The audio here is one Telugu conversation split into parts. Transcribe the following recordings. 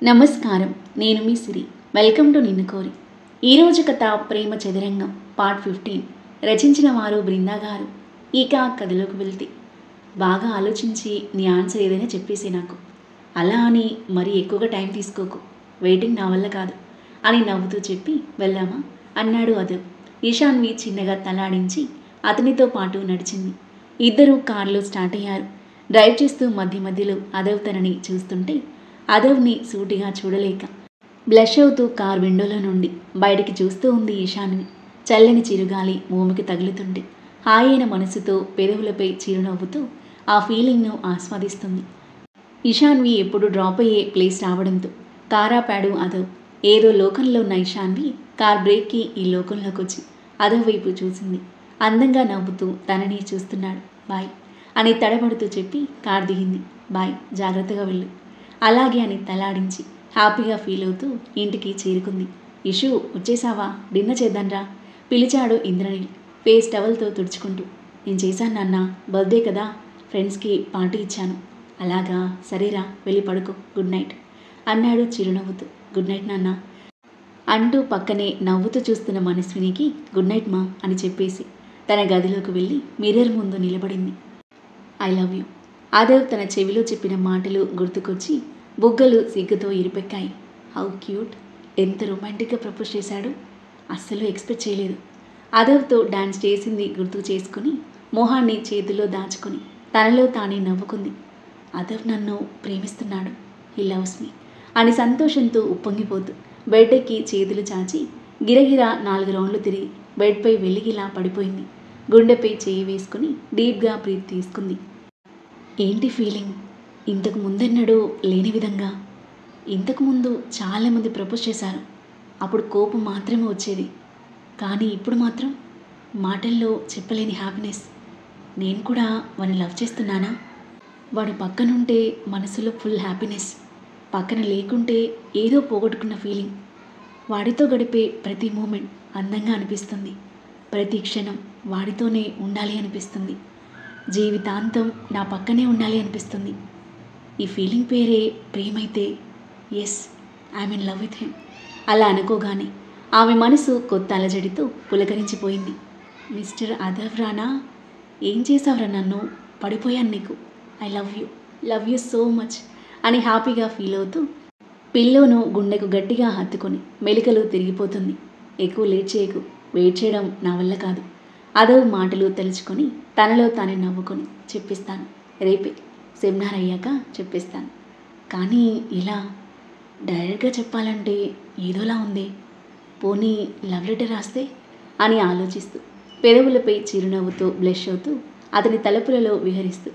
నమస్కారం. నేను మీ సిరి. వెల్కమ్ టు నిన్ను కోరి. ఈరోజు కథ ప్రేమ చదరంగం పార్ట్ 15. రచించిన వారు బృందా గారు. ఇక కథలోకి వెళ్తే, బాగా ఆలోచించి నీ ఆన్సర్ ఏదైనా చెప్పేసి నాకు. అలా అని మరీ ఎక్కువగా టైం తీసుకోకు. వెయిటింగ్ నా వల్ల కాదు అని నవ్వుతూ చెప్పి వెళ్దామా అన్నాడు అదవ్. ఈశాన్వి చిన్నగా తలాడించి అతనితో పాటు నడిచింది. ఇద్దరూ కారులో స్టార్ట్ అయ్యారు. డ్రైవ్ చేస్తూ మధ్య మధ్యలో అదవ్ తనని చూస్తుంటే అదవ్ని సూటిగా చూడలేక బ్లష్ అవుతూ కార్ విండోలో నుండి బయటికి చూస్తూ ఉంది ఈశాన్వి. చల్లని చిరుగాలి భూమికి తగులుతుంటే హాయైన మనసుతో పెదవులపై చిరునవ్వుతూ ఆ ఫీలింగ్ను ఆస్వాదిస్తుంది. ఈశాన్వి ఎప్పుడు డ్రాప్ అయ్యే ప్లేస్ రావడంతో కారాపాడు అదవ్. ఏదో లోకంలో ఉన్న ఈశాన్వి కార్ బ్రేక్కి ఈ లోకంలోకి వచ్చి అదవ్ వైపు చూసింది. అందంగా నవ్వుతూ తనని చూస్తున్నాడు. బాయ్ అని తడబడుతూ చెప్పి కార్ దిగింది. బాయ్, జాగ్రత్తగా వెళ్ళు. అలాగే అని తలాడించి హ్యాపీగా ఫీల్ అవుతూ ఇంటికి చేరుకుంది. ఇషు, వచ్చేసావా? డిన్నర్ చేద్దాంరా పిలిచాడు ఇంద్రనీల్ ఫేస్ టవల్తో తుడుచుకుంటూ. నేను చేశాను నాన్న, బర్త్డే కదా, ఫ్రెండ్స్కి పార్టీ ఇచ్చాను. అలాగా, సరేరా, వెళ్ళి పడుకో, గుడ్ నైట్ అన్నాడు చిరునవ్వుతూ. గుడ్ నైట్ నాన్న అంటూ పక్కనే నవ్వుతూ చూస్తున్న మనస్వినికి గుడ్ నైట్ మా అని చెప్పేసి తన గదిలోకి వెళ్ళి మిర్రర్ ముందు నిలబడింది. I love you. అదవ్ తన చెవిలో చెప్పిన మాటలు గుర్తుకొచ్చి బుగ్గలు సిగ్గుతో ఇరుపెక్కాయి. హౌ క్యూట్, ఎంత రొమాంటిక్గా ప్రపోజ్ చేశాడు. అస్సలు ఎక్స్పెక్ట్ చేయలేదు. అదవ్తో డాన్స్ చేసింది గుర్తు చేసుకుని మొహాన్ని చేతిలో దాచుకొని తనలో తానే నవ్వుకుంది. అదవ్ నన్ను ప్రేమిస్తున్నాడు, హీ లవ్స్ మీ అని సంతోషంతో ఉప్పొంగిపోతూ బెడ్ ఎక్కి చేతులు చాచి గిరగిరా 4 రౌండ్లు తిరిగి బెడ్పై వెలిగిలా పడిపోయింది. గుండెపై చేయి వేసుకుని డీప్గా బ్రీత్ తీసుకుంది. ఏంటి ఫీలింగ్? ఇంతకు ముందెన్నడూ లేని విధంగా. ఇంతకుముందు చాలామంది ప్రపోజ్ చేశారు, అప్పుడు కోపం మాత్రమే వచ్చేది. కానీ ఇప్పుడు మాత్రం మాటల్లో చెప్పలేని హ్యాపీనెస్. నేను కూడా వాడిని లవ్ చేస్తున్నానా? వాడు పక్కనుంటే మనసులో ఫుల్ హ్యాపీనెస్, పక్కన లేకుంటే ఏదో పోగొట్టుకున్న ఫీలింగ్. వాడితో గడిపే ప్రతి మూమెంట్ అందంగా అనిపిస్తుంది. ప్రతి క్షణం వాడితోనే ఉండాలి అనిపిస్తుంది. జీవితాంతం నా పక్కనే ఉండాలి అనిపిస్తుంది. ఈ ఫీలింగ్ పేరే ప్రేమైతే yes, I'm in love with him. అలా అనుకోగానే ఆమె మనసు కొత్త అలజడితో పులకరించిపోయింది. మిస్టర్ అదవ్ రానా, ఏం చేసావురా నన్ను? పడిపోయాను నీకు. I love you so much అని హ్యాపీగా ఫీల్ అవుతూ పిల్లోను గుండెకు గట్టిగా హత్తుకొని మెలికలు తిరిగిపోతుంది. ఎక్కువ లేట్ చేయకు, వెయిట్ చేయడం నా వల్ల కాదు. అదవ్ మాటలు తలుచుకొని తనలో తానే నవ్వుకొని చెప్పిస్తాను, రేపే సెమినార్ అయ్యాక చెప్పిస్తాను. కానీ ఇలా డైరెక్ట్గా చెప్పాలంటే ఏదోలా ఉంది. పోనీ లవ్ లెటర్ రాస్తే అని ఆలోచిస్తూ పెదవులపై చిరునవ్వుతో బ్లష్ అవుతూ అతని తలుపులలో విహరిస్తూ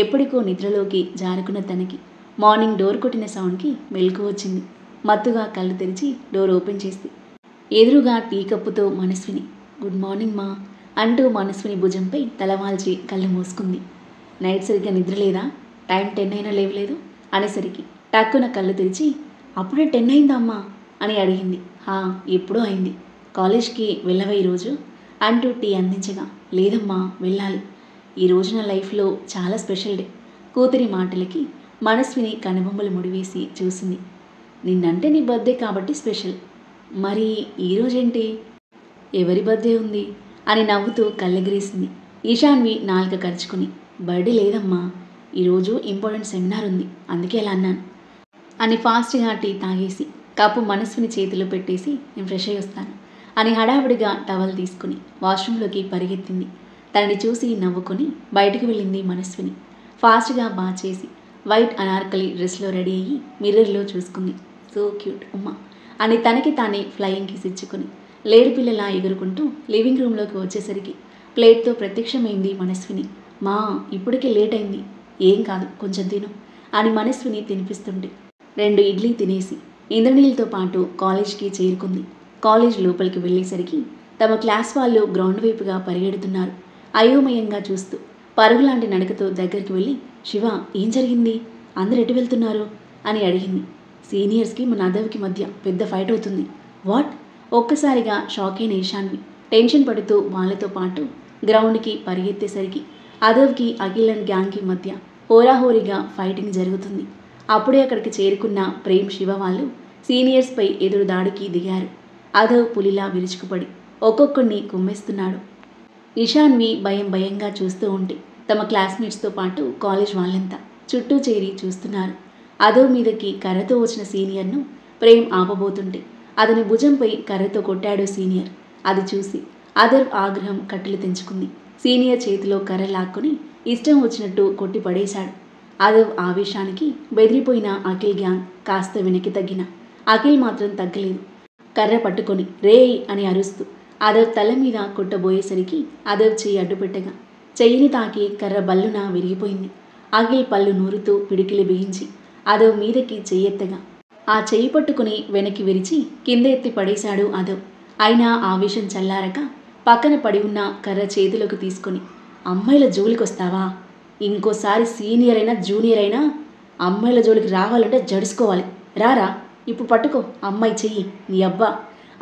ఎప్పటికో నిద్రలోకి జారుకున్న తనకి మార్నింగ్ డోర్ కొట్టిన సౌండ్కి మెలకు వచ్చింది. మత్తుగా కళ్ళు తెరిచి డోర్ ఓపెన్ చేసి ఎదురుగా టీ కప్పుతో మనస్విని గుడ్ మార్నింగ్ మా అంటూ మనస్విని భుజంపై తలవాల్చి కళ్ళు మూసుకుంది. నైట్ సరిగ్గా నిద్ర లేదా? టైం 10 అయినా లేవలేదు అనేసరికి టక్కున కళ్ళు తెరిచి అప్పుడే 10 అయిందా అమ్మా అని అడిగింది. ఎప్పుడూ అయింది. కాలేజ్కి వెళ్ళవా ఈరోజు అంటూ టీ అందించగా లేదమ్మా, వెళ్ళాలి. ఈరోజు నా లైఫ్లో చాలా స్పెషల్ డే. కూతురి మాటలకి మనస్విని కనుబొమ్మలు ముడివేసి చూసింది. నిన్నంటే నీ బర్త్డే కాబట్టి స్పెషల్. మరి ఈరోజేంటి? ఎవరి బర్త్డే ఉంది అని నవ్వుతూ కళ్ళెగిరేసింది. ఈశాన్వి నాలుక కరుచుకుని బర్త్డే లేదమ్మా, ఈరోజు ఇంపార్టెంట్ సెమినార్ ఉంది, అందుకే అలా అన్నాను అని ఫాస్ట్గా టీ తాగేసి కప్పు మనస్విని చేతిలో పెట్టేసి నేను ఫ్రెష్ అయ్యి వస్తాను అని హడావిడిగా టవల్ తీసుకుని వాష్రూమ్లోకి పరిగెత్తింది. తనని చూసి నవ్వుకొని బయటకు వెళ్ళింది మనస్విని. ఫాస్ట్గా బాత్ చేసి వైట్ అనార్కలి డ్రెస్లో రెడీ అయ్యి మిర్రర్లో చూసుకుంది. సో క్యూట్ ఉమ్మా అని తనకి తానే ఫ్లయింగ్ కిస్ ఇచ్చుకొని లేడి పిల్లలా ఎగురుకుంటూ లివింగ్ రూమ్లోకి వచ్చేసరికి ప్లేట్తో ప్రత్యక్షమైంది మనస్విని. మా, ఇప్పటికే లేట్ అయింది. ఏం కాదు, కొంచెం తిను అని మనస్విని తినిపిస్తుంటే 2 ఇడ్లీ తినేసి ఇంద్రనీల్తో పాటు కాలేజ్కి చేరుకుంది. కాలేజ్ లోపలికి వెళ్ళేసరికి తమ క్లాస్ వాళ్ళు గ్రౌండ్ వైపుగా పరిగెడుతున్నారు. అయోమయంగా చూస్తూ పరుగులాంటి నడకతో దగ్గరికి వెళ్ళి శివ, ఏం జరిగింది? అందరు ఎటు వెళ్తున్నారు అని అడిగింది. సీనియర్స్కి మన అదవ్కి మధ్య పెద్ద ఫైట్ అవుతుంది. వాట్? ఒక్కసారిగా షాక్ అయిన ఈశాన్వి టెన్షన్ పడుతూ వాళ్ళతో పాటు గ్రౌండ్కి పరిగెత్తేసరికి అదవ్కి అఖిల్ అండ్ గ్యాంగ్కి మధ్య హోరాహోరీగా ఫైటింగ్ జరుగుతుంది. అప్పుడే అక్కడికి చేరుకున్న ప్రేమ్ శివ వాళ్ళు సీనియర్స్పై ఎదురు దాడికి దిగారు. అదవ్ పులిలా విరుచుకుపడి ఒక్కొక్కడిని కుమ్మేస్తున్నాడు. ఇషాన్వి భయంగా చూస్తూ ఉంటే తమ క్లాస్మేట్స్తో పాటు కాలేజ్ వాళ్ళంతా చుట్టూ చేరి చూస్తున్నారు. అదవ్ మీదకి కర్రతో వచ్చిన సీనియర్ను ప్రేమ్ ఆపబోతుంటే అతని భుజంపై కర్రతో కొట్టాడు సీనియర్. అది చూసి అదవ్ ఆగ్రహం కట్టెలు తెంచుకుంది. సీనియర్ చేతిలో కర్ర లాక్కుని ఇష్టం వచ్చినట్టు కొట్టి పడేశాడు. అదవ్ ఆవేశానికి బెదిరిపోయిన అఖిల్ గ్యాంగ్ కాస్త వెనక్కి తగ్గిన అఖిల్ మాత్రం తగ్గలేదు. కర్ర పట్టుకొని రేయ్ అని అరుస్తూ అదవ్ తల మీద కొట్టబోయేసరికి అదవ్ చెయ్యి అడ్డుపెట్టగా చెయ్యిని తాకి కర్ర బల్లున విరిగిపోయింది. అఖిల్ పళ్ళు నూరుతూ పిడికిలి బిగించి అదవ్ మీదకి చెయ్యెత్తగా ఆ చెయ్యి పట్టుకుని వెనక్కి విరిచి కింద ఎత్తి పడేశాడు అదవ్. అయినా ఆవేశం చల్లారక పక్కన పడి ఉన్న కర్ర చేతిలోకి తీసుకొని అమ్మాయిల జోలికొస్తావా? ఇంకోసారి సీనియర్ అయినా జూనియర్ అయినా అమ్మాయిల జోలికి రావాలంటే జడుసుకోవాలి. రారా, ఇప్పుడు పట్టుకో అమ్మాయి చెయ్యి నీ అబ్బా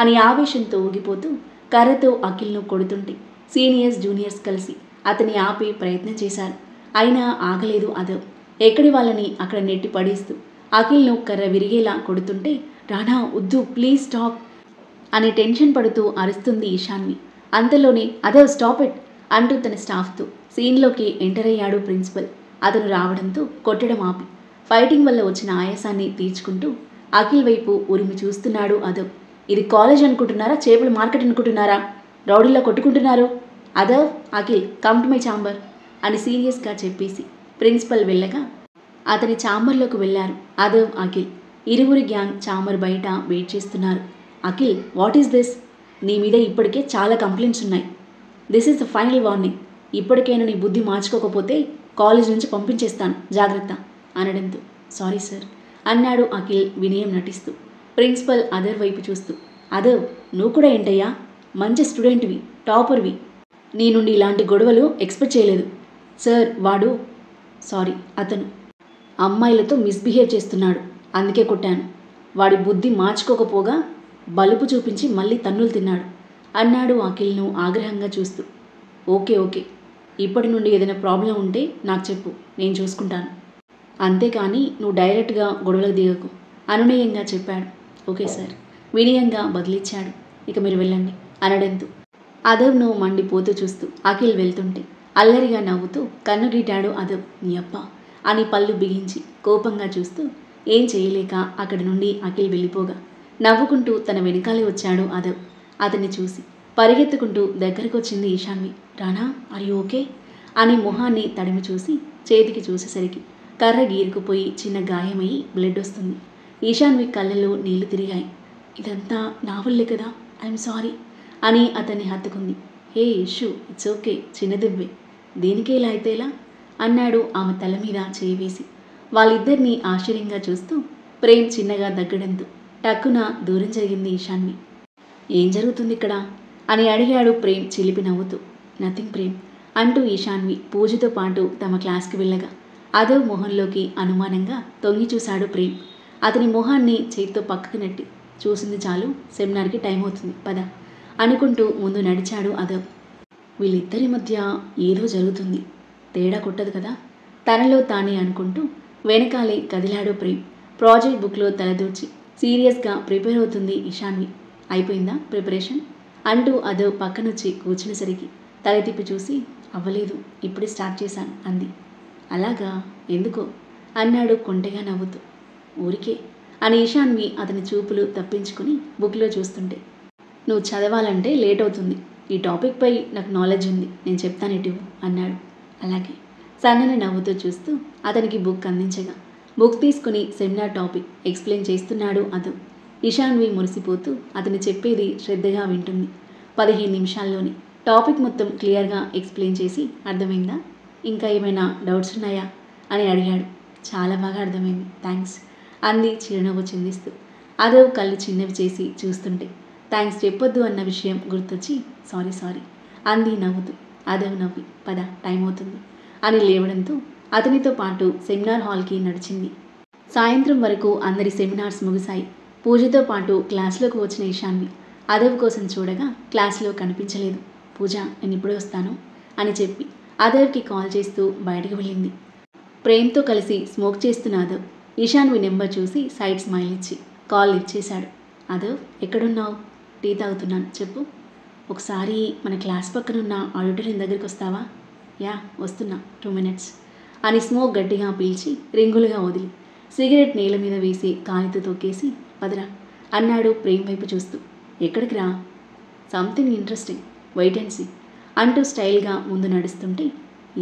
అని ఆవేశంతో ఊగిపోతూ కర్రతో అఖిల్ను కొడుతుంటే సీనియర్స్ జూనియర్స్ కలిసి అతని ఆపే ప్రయత్నం చేశారు. అయినా ఆగలేదు అదవ్. ఎక్కడి వాళ్ళని అక్కడ నెట్టి పడేస్తూ అఖిల్ను కర్ర విరిగేలా కొడుతుంటే రానా వద్దు ప్లీజ్ స్టాప్ అని టెన్షన్ పడుతూ అరుస్తుంది ఇషాన్వి. అంతలోనే అదవ్ స్టాప్ ఇట్ అంటూ తన స్టాఫ్తో సీన్లోకి ఎంటర్ అయ్యాడు ప్రిన్సిపల్. అతను రావడంతో కొట్టడం ఆపి ఫైటింగ్ వల్ల వచ్చిన ఆయాసాన్ని తీర్చుకుంటూ అఖిల్ వైపు ఉరిమి చూస్తున్నాడు అదవ్. ఇది కాలేజ్ అనుకుంటున్నారా, చేపల మార్కెట్ అనుకుంటున్నారా? రౌడీలా కొట్టుకుంటున్నారు. Aadhav, Akhil come to my chamber అని సీరియస్గా చెప్పేసి ప్రిన్సిపల్ వెళ్ళగా అతని ఛాంబర్లోకి వెళ్ళారు అదవ్, అఖిల్. ఇరువురి గ్యాంగ్ ఛాంబర్ బయట వెయిట్ చేస్తున్నారు. Akhil, what is this? నీ మీద ఇప్పటికే చాలా కంప్లైంట్స్ ఉన్నాయి. This is the final warning. ఇప్పటికైనా నీ బుద్ధి మార్చుకోకపోతే కాలేజ్ నుంచి పంపించేస్తాను, జాగ్రత్త అనడంతో సారీ సార్ అన్నాడు అఖిల్ వినయం నటిస్తూ. ప్రిన్సిపల్ అదర్ వైపు చూస్తూ అదవ్, నువ్వు కూడా ఏంటయ్యా, మంచి స్టూడెంట్వి, టాపర్వి. నీ నుండి ఇలాంటి గొడవలు ఎక్స్పెక్ట్ చేయలేదు. సార్ అతను అమ్మాయిలతో మిస్బిహేవ్ చేస్తున్నాడు, అందుకే కొట్టాను. వాడి బుద్ధి మార్చుకోకపోగా బలుపు చూపించి మళ్ళీ తన్నులు తిన్నాడు అన్నాడు అఖిల్ను ఆగ్రహంగా చూస్తూ. ఓకే ఇప్పటి నుండి ఏదైనా ప్రాబ్లం ఉంటే నాకు చెప్పు, నేను చూసుకుంటాను. అంతేకాని నువ్వు డైరెక్ట్గా గొడవలకు దిగకు అనునయంగా చెప్పాడు. ఓకే సార్ వినయంగా బదిలిచ్చాడు. ఇక మీరు వెళ్ళండి అనడంతో అదవ్ను మండిపోతూ చూస్తూ అఖిల్ వెళ్తుంటే అల్లరిగా నవ్వుతూ కన్ను గీటాడు అదవ్. నీ అప్ప అని పళ్ళు బిగించి కోపంగా చూస్తూ ఏం చేయలేక అక్కడి నుండి అఖిల్ వెళ్ళిపోగా నవ్వుకుంటూ తన వెనకాలే వచ్చాడు అదవ్. అతన్ని చూసి పరిగెత్తుకుంటూ దగ్గరకొచ్చింది Ishanvi. Rana, are you okay అని మొహాన్ని తడిమి చూసి చేతికి చూసేసరికి కర్ర గీరుకుపోయి చిన్న గాయమయ్యి బ్లడ్ వస్తుంది. ఈశాన్వి కళ్ళలో నీళ్లు తిరిగాయి. ఇదంతా నా వల్లే కదా, ఐఎమ్ సారీ అని అతన్ని హత్తుకుంది. హే ఇష్యూ, ఇట్స్ ఓకే, చిన్న దెబ్బే, దీనికే ఇలా అయితే ఎలా అన్నాడు ఆమె తల మీద చేయి వేసి. వాళ్ళిద్దరినీ ఆశ్చర్యంగా చూస్తూ ప్రేమ్ చిన్నగా దగ్గడంతో టక్కున దూరం జరిగింది ఈశాన్వి. ఏం జరుగుతుంది ఇక్కడ అని అడిగాడు ప్రేమ్ చిలిపి నవ్వుతూ. నథింగ్ ప్రేమ్ అంటూ ఈశాన్వి పూజతో పాటు తమ క్లాస్కి వెళ్ళగా అదవ్ మొహంలోకి అనుమానంగా తొంగి చూశాడు ప్రేమ్. అతని మొహాన్ని చేతితో పక్కకు నెట్టి చూసింది చాలు, సెమినార్కి టైం అవుతుంది పద అనుకుంటూ ముందు నడిచాడు అదవ్. వీళ్ళిద్దరి మధ్య ఏదో జరుగుతుంది, తేడా కొట్టదు కదా తనలో తానే అనుకుంటూ వెనకాలే కదిలాడు ప్రేమ్. ప్రాజెక్ట్ బుక్లో తలదూర్చి సీరియస్గా ప్రిపేర్ అవుతుంది ఇషాన్వి. అయిపోయిందా ప్రిపరేషన్ అంటూ అదవ్ పక్కనొచ్చి కూర్చునేసరికి తల తిప్పి చూసి అవ్వలేదు, ఇప్పుడే స్టార్ట్ చేశాను అంది. అలాగా, ఎందుకో అన్నాడు కొంటెగా నవ్వుతూ. ఊరికే అని ఇషాన్వి అతని చూపులు తప్పించుకుని బుక్లో చూస్తుంటే. నువ్వు చదవాలంటే లేట్ అవుతుంది, ఈ టాపిక్పై నాకు నాలెడ్జ్ ఉంది, నేను చెప్తాను ఇటువు అన్నాడు. అలాగే సన్నని నవ్వుతూ చూస్తూ అతనికి బుక్ అందించగా బుక్ తీసుకుని సెమినార్ టాపిక్ ఎక్స్ప్లెయిన్ చేస్తున్నాడు అదవ్. ఇషాన్వి మురిసిపోతూ అతను చెప్పేది శ్రద్ధగా వింటుంది. 15 నిమిషాల్లోనే టాపిక్ మొత్తం క్లియర్గా ఎక్స్ప్లెయిన్ చేసి అర్థమైందా, ఇంకా ఏమైనా డౌట్స్ ఉన్నాయా అని అడిగాడు. చాలా బాగా అర్థమైంది, థ్యాంక్స్ అంది చిరునవ్వు చిందిస్తూ. అదవ్ కళ్ళు చిన్నవి చేసి చూస్తుంటే థ్యాంక్స్ చెప్పొద్దు అన్న విషయం గుర్తొచ్చి సారీ అంది నవ్వుతూ. అదవ్ నవ్వి పద టైం అవుతుంది అని లేవడంతో అతనితో పాటు సెమినార్ హాల్కి నడిచింది. సాయంత్రం వరకు అందరి సెమినార్స్ ముగిశాయి. పూజతో పాటు క్లాస్లోకి వచ్చిన ఇషాన్వి అదవ్ కోసం చూడగా క్లాస్లో కనిపించలేదు. పూజ, నేను ఇప్పుడే వస్తాను అని చెప్పి అదవ్కి కాల్ చేస్తూ బయటకు వెళ్ళింది. ప్రేమ్తో కలిసి స్మోక్ చేస్తున్న అదవ్ ఇషాన్వి నెంబర్ చూసి సైడ్ స్మైల్ ఇచ్చి కాల్ ఇచ్చేశాడు. అదవ్, ఎక్కడున్నావు? టీ తాగుతున్నాను, చెప్పు. ఒకసారి మన క్లాస్ పక్కనున్న ఆడిటోరియం దగ్గరికి వస్తావా? యా, వస్తున్నా, 2 minutes అని స్మోక్ గట్టిగా పీల్చి రింగులుగా వదిలి సిగరెట్ నేల మీద వేసి కాలితో తొక్కేసి పదరా అన్నాడు ప్రేమ్ వైపు చూస్తూ. ఎక్కడికి రా? Something interesting, wait and see అంటూ స్టైల్గా ముందు నడుస్తుంటే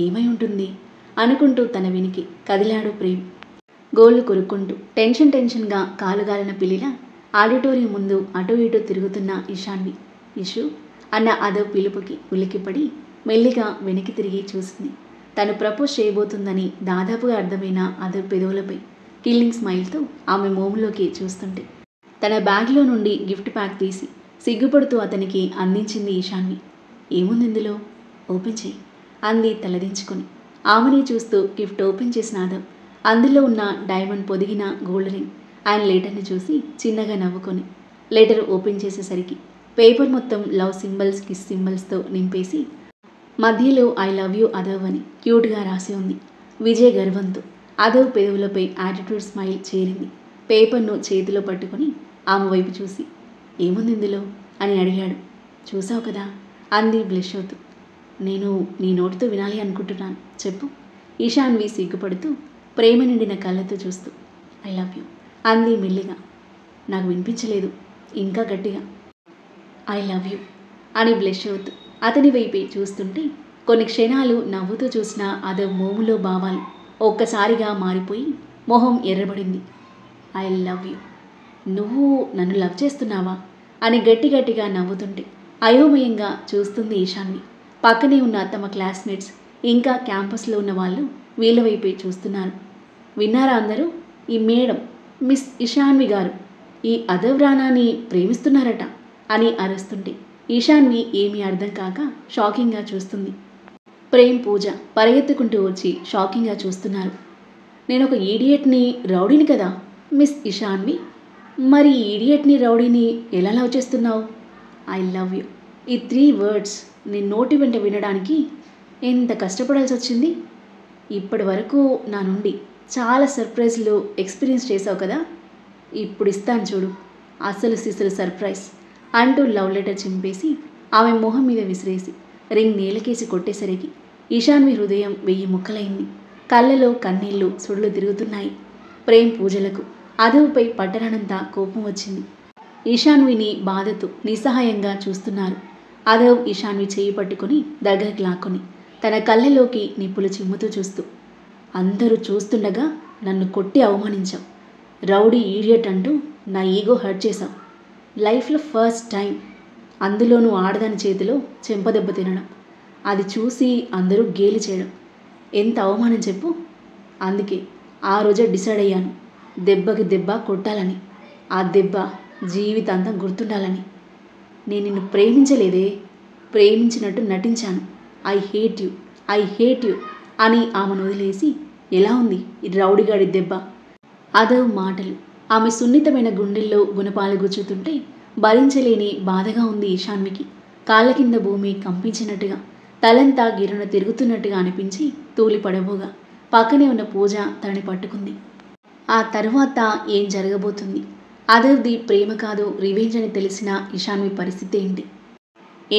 ఏమై ఉంటుంది అనుకుంటూ తన వెనికి కదిలాడు ప్రేమ్. గోళ్ళు కొరుక్కుంటూ టెన్షన్గా కాలుగాలిన పిల్లిలా ఆడిటోరియం ముందు అటు ఇటు తిరుగుతున్న ఇషాన్వి. ఇషు అన్న అదవ్ పిలుపుకి ఉలిక్కిపడి మెల్లిగా వెనక్కి తిరిగి చూసింది. తను ప్రపోజ్ చేయబోతుందని దాదాపుగా అర్థమైన అదవ్ పెదవులపై కిల్లింగ్ స్మైల్తో ఆమె మోములోకి చూస్తుంటే తన బ్యాగ్లో నుండి గిఫ్ట్ ప్యాక్ తీసి సిగ్గుపడుతూ అతనికి అందించింది ఇషాన్వి. ఏముంది ఇందులో, ఓపెన్ చేయి అంది తలదించుకొని. ఆమెని చూస్తూ గిఫ్ట్ ఓపెన్ చేసిన అదవ్ అందులో ఉన్న డైమండ్ పొదిగిన గోల్డ్ రింగ్ ఆయన లెటర్ని చూసి చిన్నగా నవ్వుకొని లెటర్ ఓపెన్ చేసేసరికి పేపర్ మొత్తం లవ్ సింబల్స్, కిస్ సింబల్స్తో నింపేసి మధ్యలో ఐ లవ్ యూ అదవ్ అని క్యూట్గా రాసి ఉంది. విజయ్ గర్వంతో అదవ్ పెదవులపై యాటిట్యూడ్ స్మైల్ చేరింది. పేపర్ను చేతిలో పట్టుకొని ఆమె వైపు చూసి ఏముంది ఇందులో అని అడిగాడు. చూసావు కదా అంది బ్లష్ అవుతూ. నేను నీ నోటితో వినాలి అనుకుంటున్నాను, చెప్పు. ఇషాన్వి సిగ్గుపడుతూ ప్రేమ నిండిన కళ్ళతో చూస్తూ ఐ లవ్ యూ అంది మెల్లిగా. నాకు వినిపించలేదు, ఇంకా గట్టిగా ఐ లవ్ యూ అని బ్లష్ అవుతూ అతని వైపే చూస్తుంటే కొన్ని క్షణాలు నవ్వుతూ చూసిన అదవ్ మోములో భావాలు ఒక్కసారిగా మారిపోయి మొహం ఎర్రబడింది. ఐ లవ్ యూ, నువ్వు నన్ను లవ్ చేస్తున్నావా అని గట్టిగా నవ్వుతుంటే అయోమయంగా చూస్తుంది ఇషాన్వి. పక్కనే ఉన్న తమ క్లాస్మేట్స్ ఇంకా క్యాంపస్లో ఉన్న వాళ్ళు వీళ్ళ వైపే చూస్తున్నారు. విన్నారా అందరూ, ఈ మేడం మిస్ ఇషాన్వి గారు ఈ అదవ్ రానాని ప్రేమిస్తున్నారట అని అరుస్తుంటే ఇషాన్వి ఏమీ అర్థం కాక షాకింగ్గా చూస్తుంది. ప్రేమ్, పూజ పరిగెత్తుకుంటూ వచ్చి షాకింగ్గా చూస్తున్నారు. నేను ఒక ఈడియట్ని, రౌడీని కదా మిస్ ఇషాన్వి, మరి ఈడియట్ని రౌడీని ఎలా లవ్ చేస్తున్నావు? ఐ లవ్ యూ, ఈ 3 words నేను నోటి వెంట వినడానికి ఎంత కష్టపడాల్సి వచ్చింది. ఇప్పటి వరకు నా నుండి చాలా సర్ప్రైజ్లు ఎక్స్పీరియన్స్ చేసావు కదా, ఇప్పుడు ఇస్తాను చూడు అసలు సిసలు సర్ప్రైజ్ అంటూ లవ్ లెటర్ చింపేసి ఆమె మొహం మీద విసిరేసి రింగ్ నేలకేసి కొట్టేసరికి ఇషాన్వి హృదయం 1000 ముక్కలైంది. కళ్ళలో కన్నీళ్లు సుడులు తిరుగుతున్నాయి. ప్రేమ్, పూజలకు అదవ్పై పట్టరానంత కోపం వచ్చింది. ఇషాన్విని బాధతో నిస్సహాయంగా చూస్తున్నారు. అదవ్ ఇషాన్వి చేయి పట్టుకుని దగ్గరికి లాక్కొని తన కళ్ళలోకి నిప్పులు చిమ్ముతూ చూస్తూ అందరూ చూస్తుండగా నన్ను కొట్టి అవమానించావు, రౌడీ, ఈడియట్ అంటూ నా ఈగో హర్ట్ చేశావు. లైఫ్లో ఫస్ట్ టైం, అందులోనూ ఆడదాని చేతిలో చెంపదెబ్బ తినడం, అది చూసి అందరూ గేలి చేయడం ఎంత అవమానం చెప్పు. అందుకే ఆ రోజే డిసైడ్ అయ్యాను దెబ్బకి దెబ్బ కొట్టాలని, ఆ దెబ్బ జీవితాంతం గుర్తుండాలని. నేను నిన్ను ప్రేమించలేదే, ప్రేమించినట్టు నటించాను. ఐ హేట్ యూ అని ఆమెను వదిలేసి ఎలా ఉంది ఈ రౌడీగాడి దెబ్బ. అదవ్ మాటలు ఆమె సున్నితమైన గుండెల్లో గుణపాలు గుచ్చుతుంటే భరించలేని బాధగా ఉంది ఇషాన్వికి. కాళ్ళ కింద భూమి కంపించినట్టుగా, తలంతా గిరున తిరుగుతున్నట్టుగా అనిపించి తూలి పడబోగా పక్కనే ఉన్న పూజ తనని పట్టుకుంది. ఆ తర్వాత ఏం జరగబోతుంది? అదవ్ది ప్రేమ కాదు రివెంజ్ అని తెలిసిన ఇషాన్వి పరిస్థితి ఏంటి?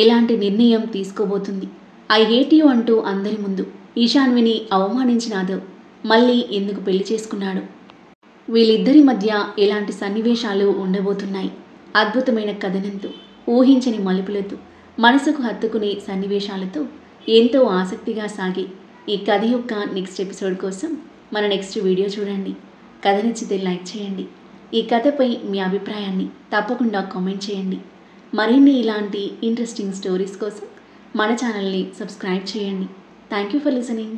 ఎలాంటి నిర్ణయం తీసుకోబోతుంది? ఐ హేట్ యూ అంటూ అందరి ముందు ఇషాన్విని అవమానించిన అదవ్ మళ్ళీ ఎందుకు పెళ్లి చేసుకున్నాడు? వీళ్ళిద్దరి మధ్య ఎలాంటి సన్నివేశాలు ఉండబోతున్నాయి? అద్భుతమైన కథనంతో, ఊహించని మలుపులతో, మనసుకు హత్తుకునే సన్నివేశాలతో ఎంతో ఆసక్తిగా సాగే ఈ కథ యొక్క నెక్స్ట్ ఎపిసోడ్ కోసం మన నెక్స్ట్ వీడియో చూడండి. కథ నచ్చితే లైక్ చేయండి. ఈ కథపై మీ అభిప్రాయాన్ని తప్పకుండా కామెంట్ చేయండి. మరిన్ని ఇలాంటి ఇంట్రెస్టింగ్ స్టోరీస్ కోసం మన ఛానల్ని సబ్స్క్రైబ్ చేయండి. Thank you for listening.